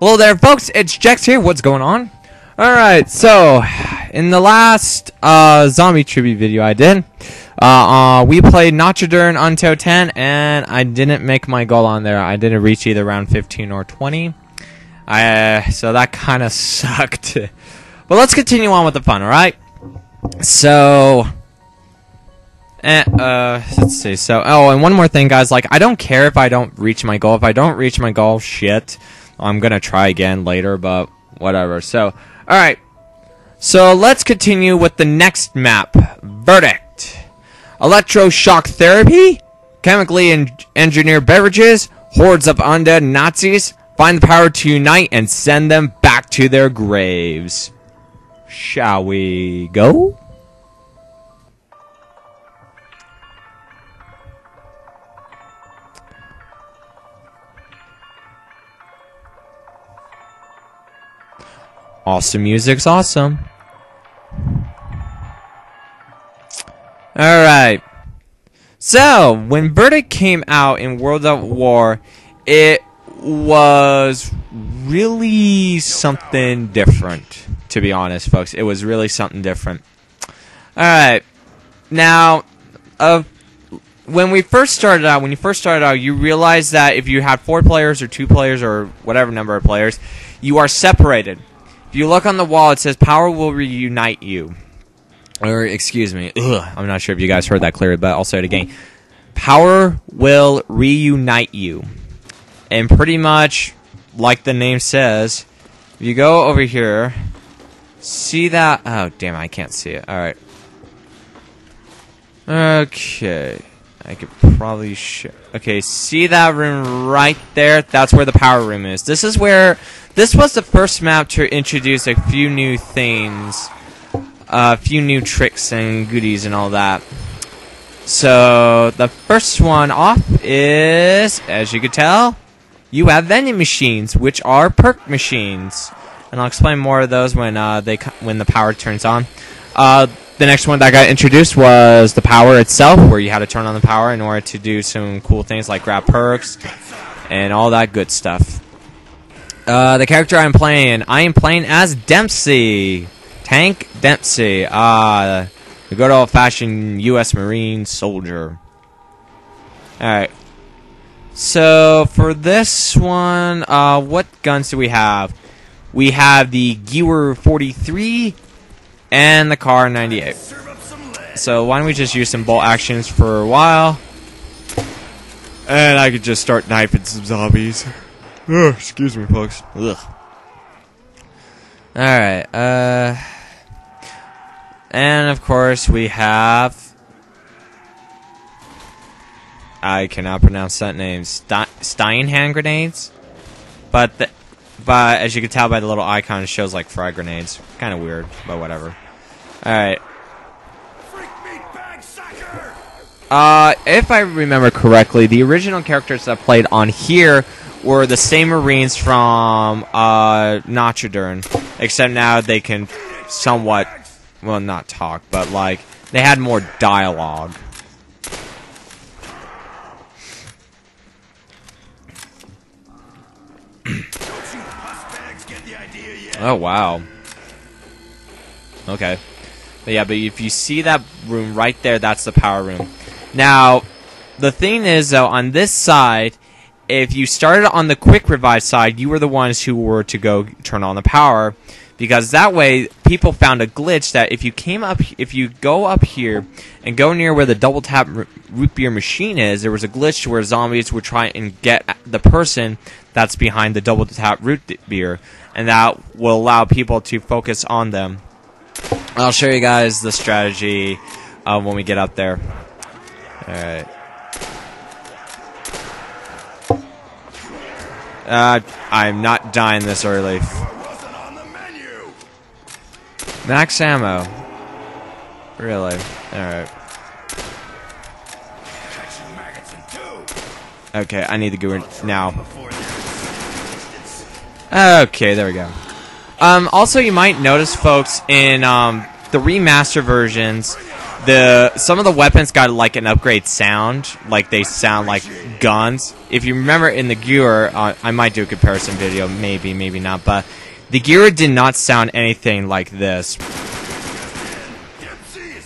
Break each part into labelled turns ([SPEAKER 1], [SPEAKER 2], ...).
[SPEAKER 1] Hello there, folks. It's Jex here. What's going on? Alright, so in the last zombie tribute video I did, we played Notchadurn until 10, and I didn't make my goal on there. I didn't reach either round 15 or 20. So that kind of sucked. But let's continue on with the fun, alright? So, let's see. So, oh, and one more thing, guys. Like, I don't care if I don't reach my goal. If I don't reach my goal, shit. I'm gonna try again later, but whatever. So, alright. So, let's continue with the next map. Verruckt. Electroshock therapy? Chemically engineered beverages? Hordes of undead Nazis? Find the power to unite and send them back to their graves. Shall we go? Awesome music's awesome. Alright. So, when Verruckt came out in World of War, it was really something different, to be honest, folks. It was really something different. Alright. Now, when you first started out, you realized that if you had 4 players or 2 players or whatever number of players, you are separated. If you look on the wall, it says power will reunite you. Or, excuse me. I'm not sure if you guys heard that clearly, but I'll say it again. Power will reunite you. And pretty much, like the name says, if you go over here, see that? Oh, damn, I can't see it. Alright. Okay. I could probably show. Okay, see that room right there? That's where the power room is. This is where. This was the first map to introduce a few new things, a few new tricks and goodies and all that. So the first one off is, as you can tell, you have vending machines, which are perk machines, and I'll explain more of those when when the power turns on. The next one that got introduced was the power itself, where you had to turn on the power in order to do some cool things like grab perks and all that good stuff. The character I am playing as Dempsey. Tank Dempsey. The good old-fashioned U.S. Marine soldier. Alright. So, for this one, what guns do we have? We have the Gewehr 43 and the Kar 98. So, why don't we just use some bolt actions for a while? And I could just start knifing some zombies. Ugh, excuse me, folks. Ugh. Alright, and of course we have... I cannot pronounce that name. Stein hand grenades? But as you can tell by the little icon, it shows like frag grenades. Kind of weird, but whatever. Alright. If I remember correctly, the original characters that played on here were the same Marines from Notchadurn, except now they can somewhat, well, not talk, but like they had more dialogue. Oh wow. Okay. But yeah, but if you see that room right there, that's the power room. Now, the thing is though, on this side, if you started on the quick revive side, you were the ones who were to go turn on the power, because that way people found a glitch that if you go up here and go near where the double tap root beer machine is, there was a glitch where zombies would try and get the person that's behind the double tap root beer, and that will allow people to focus on them. I'll show you guys the strategy when we get up there. All right. I'm not dying this early. Max ammo. Really? Alright. Okay, I need to go in now. Okay, there we go. Also, you might notice, folks, in the remaster versions, some of the weapons got like an upgrade sound, like they sound like guns. If you remember in the Gear, I might do a comparison video, maybe, maybe not, but the Gear did not sound anything like this.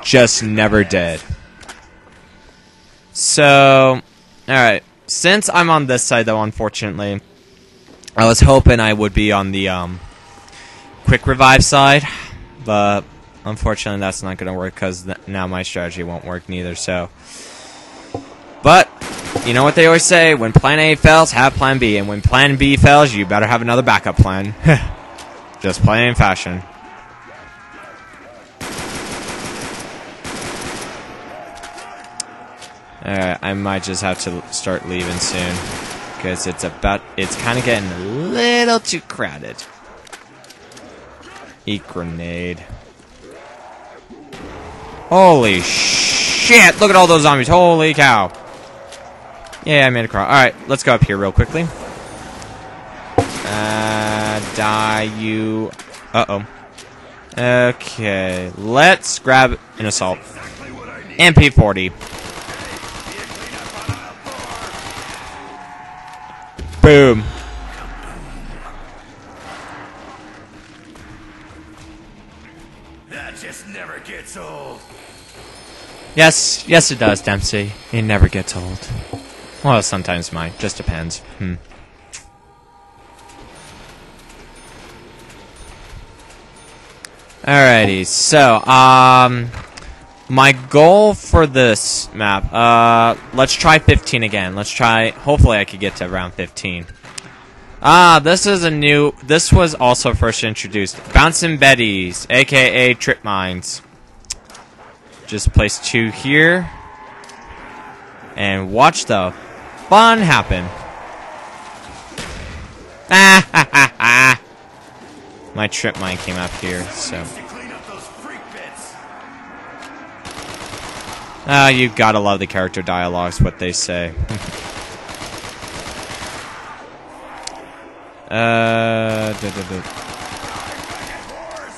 [SPEAKER 1] Just never did. So, alright. Since I'm on this side, though, unfortunately, I was hoping I would be on the quick revive side, but unfortunately that's not going to work because now my strategy won't work neither, so. But, you know what they always say, when plan A fails, have plan B, and when plan B fails, you better have another backup plan. Just plain fashion. Alright, I might just have to start leaving soon. Because it's kind of getting a little too crowded. Eat grenade. Holy shit! Look at all those zombies. Holy cow. Yeah, I made a crawl. Alright, let's go up here real quickly. Die you. Uh-oh. Okay, let's grab an assault. MP40. Boom.
[SPEAKER 2] That just never gets old.
[SPEAKER 1] Yes, it does, Dempsey. It never gets old. Well, sometimes might. Just depends. Alrighty, so, my goal for this map, let's try 15 again. Let's try, hopefully I could get to around 15. This was also first introduced. Bouncing Betties, aka Trip Mines. Just place 2 here. And watch the fun happen. My trip mine came up here, so. You gotta love the character dialogues, what they say. Alright,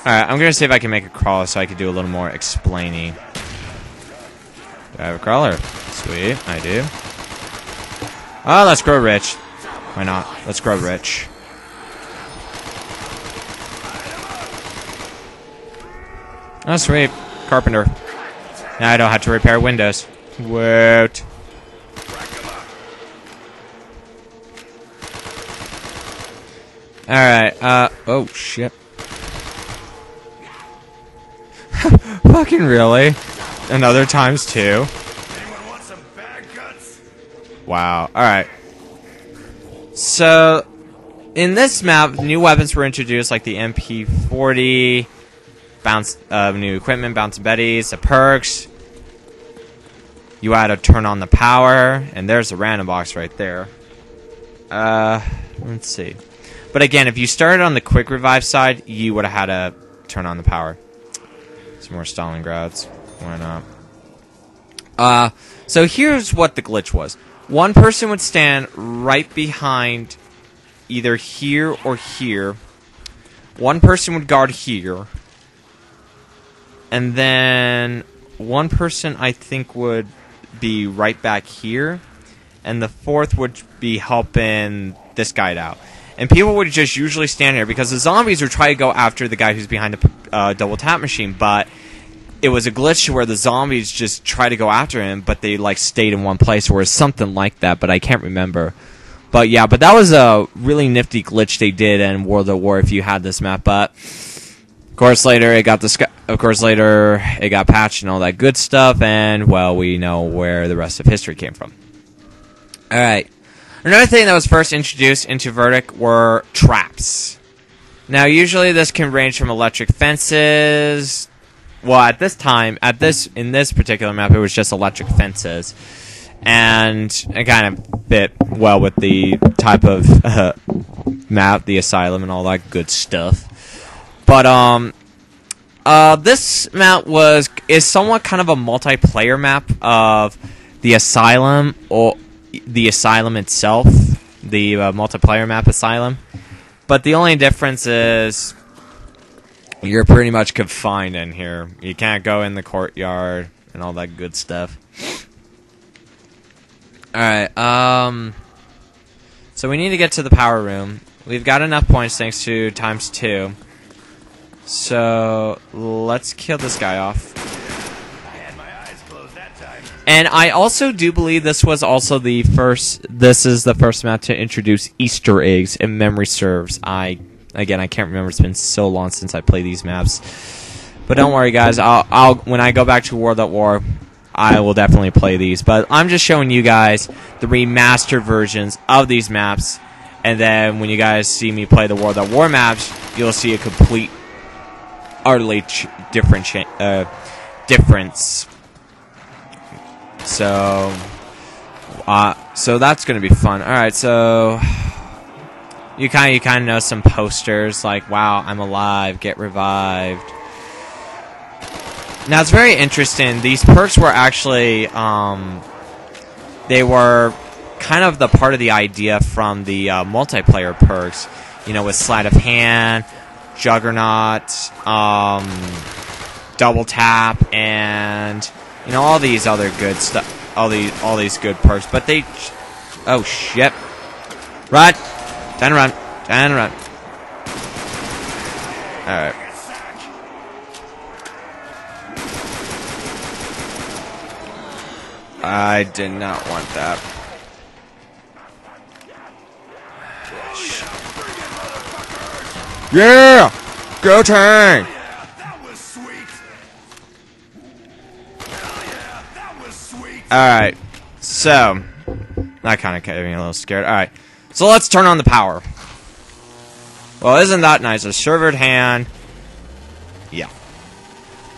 [SPEAKER 1] I'm gonna see if I can make a crawler so I can do a little more explaining. Do I have a crawler? Sweet, I do. Oh, let's grow rich. Why not? Let's grow rich. Oh, sweet. Carpenter. Now I don't have to repair windows. Woot. Alright, oh, shit. Fucking really? Another times 2?
[SPEAKER 2] Anyone want some bad guts?
[SPEAKER 1] Wow, alright. So, in this map, new weapons were introduced, like the MP40, new equipment, Bouncing Betties, the perks. You had to turn on the power, and there's a random box right there. Let's see. But again, if you started on the quick revive side, you would have had to turn on the power. Some more Stalingrads. Why not? So here's what the glitch was. One person would stand right behind either here or here. One person would guard here. And then one person, I think, would be right back here. And the fourth would be helping this guy out. And people would just usually stand here because the zombies would try to go after the guy who's behind the double tap machine. But it was a glitch where the zombies just try to go after him, but they like stayed in one place or something like that. But I can't remember. But yeah, but that was a really nifty glitch they did in World at War if you had this map. But of course later it got patched and all that good stuff. And well, we know where the rest of history came from. All right. Another thing that was first introduced into Verruckt were traps. Now, usually this can range from electric fences. Well, at this time, in this particular map, it was just electric fences, and it kind of fit well with the type of map, the asylum, and all that good stuff. But this map is somewhat kind of a multiplayer map of the asylum or the asylum itself, the multiplayer map asylum. But the only difference is you're pretty much confined in here. You can't go in the courtyard and all that good stuff. Alright, so we need to get to the power room. We've got enough points thanks to ×2. So, let's kill this guy off.
[SPEAKER 2] I had my eyes closed that time.
[SPEAKER 1] And I also do believe this was also the first, this is the first map to introduce Easter eggs, if memory serves. Again, I can't remember, it's been so long since I played these maps. But don't worry guys, I'll when I go back to World at War, I will definitely play these. But I'm just showing you guys the remastered versions of these maps. And then when you guys see me play the World at War maps, you'll see a complete, utterly difference. So that's gonna be fun. All right, so you kind of know some posters like "Wow, I'm alive, get revived." Now it's very interesting. These perks were actually they were kind of the part of the idea from the multiplayer perks. You know, with sleight of hand, Juggernaut, double tap, and you know all these other good stuff. All these good perks, but they. Oh shit! Run! Time to run! Time to run! All right. I did not want that. Yeah! Go tank!
[SPEAKER 2] That was sweet. Hell yeah, that was sweet.
[SPEAKER 1] Alright, so that kind of got me a little scared. Alright, so let's turn on the power. Well, isn't that nice? A severed hand. Yeah.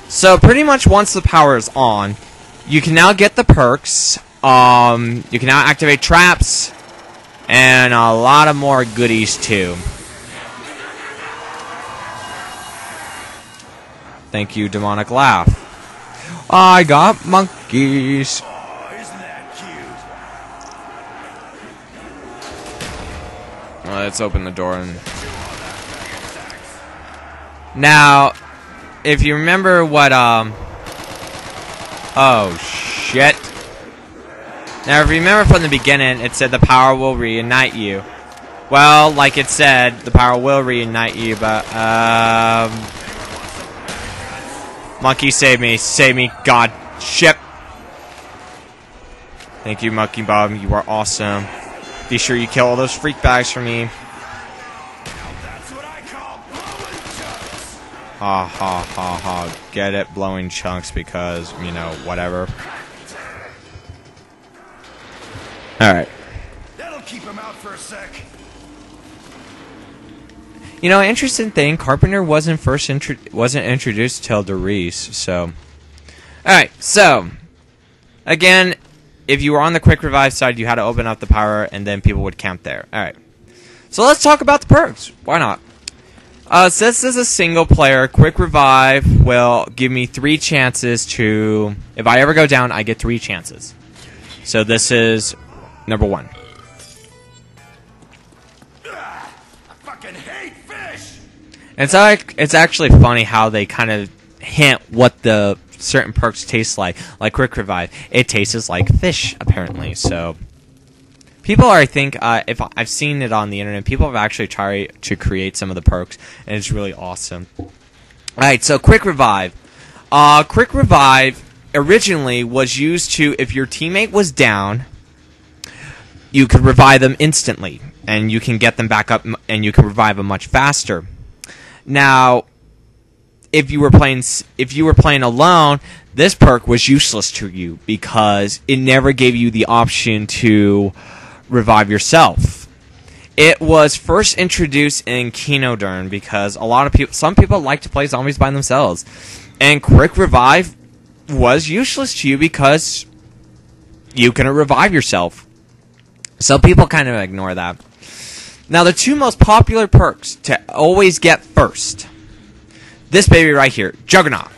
[SPEAKER 1] So pretty much once the power is on, you can now get the perks. You can now activate traps, and a lot of more goodies too. Thank you, demonic laugh. I got monkeys.
[SPEAKER 2] Oh, isn't that cute?
[SPEAKER 1] Well, let's open the door and. Now, if you remember what oh shit. Now, if you remember from the beginning, it said the power will reunite you. Well, like it said, the power will reunite you, but Monkey, save me, God, ship. Thank you, Monkey Bob, you are awesome. Be sure you kill all those freak bags for me.
[SPEAKER 2] That's what I call blowing chunks.
[SPEAKER 1] Ha ha ha ha. Get it, blowing chunks, because, you know, whatever. Alright.
[SPEAKER 2] That'll keep him out for a sec.
[SPEAKER 1] You know, interesting thing, Carpenter wasn't introduced till Derice, so. Alright, so. Again, if you were on the quick revive side, you had to open up the power, and then people would camp there. Alright. So let's talk about the perks. Why not? Since this is a single player, quick revive will give me 3 chances to. If I ever go down, I get 3 chances. So this is number 1.
[SPEAKER 2] I fucking hate fish.
[SPEAKER 1] It's actually funny how they kind of hint what the certain perks taste like quick revive. It tastes like fish, apparently. So people are, I think, if I've seen it on the internet, people have actually tried to create some of the perks, and it's really awesome. All right, so quick revive. Quick revive originally was used to, if your teammate was down, you could revive them instantly, and you can get them back up, and you can revive them much faster. Now, if you were playing alone, this perk was useless to you because it never gave you the option to revive yourself. It was first introduced in Kinoderm because some people like to play zombies by themselves, and quick revive was useless to you because you couldn't revive yourself. So people kind of ignore that. Now, the 2 most popular perks to always get first. This baby right here, Juggernaut.